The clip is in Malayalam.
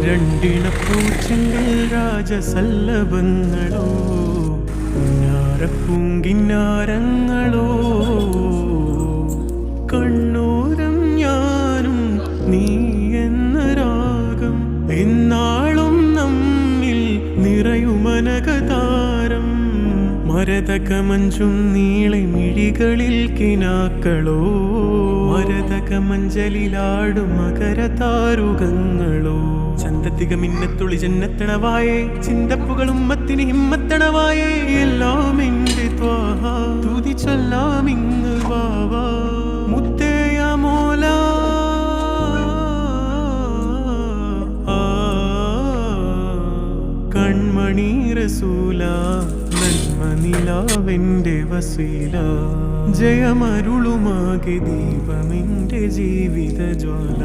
രണ്ടിണപ്പൂച്ചെങ്കിൽ രാജസല്ലഭങ്ങളോ ഞാറപ്പൂങ്കിന്നാരങ്ങളോ കണ്ണൂരം ഞാനും നീ എന്ന രാഗം എന്നാളും നമ്മിൽ നിറയുമനകതാരം മരതകമഞ്ചും നീളെ മിഴികളിൽ കിനാക്കളോ മരതകമഞ്ചലിലാടും മകരതാരുകങ്ങളോ ചന്തത്തിക മിന്നത്തുളി ജന്നത്തണവായേ ചിന്തപ്പുകളും മത്തിന് ഹിമ്മത്തണവായേ എല്ലാം എന്റെ ത്വാഹ തുതി ചൊല്ലാം ഇങ്ങ് വാവാ മുത്തേയ മോല കൺമണി റസൂല നന്മനിലാവെന്റെ വസീല ജയമരുളുമാകെ ദീപമെന്റെ ജീവിത ജ്വാല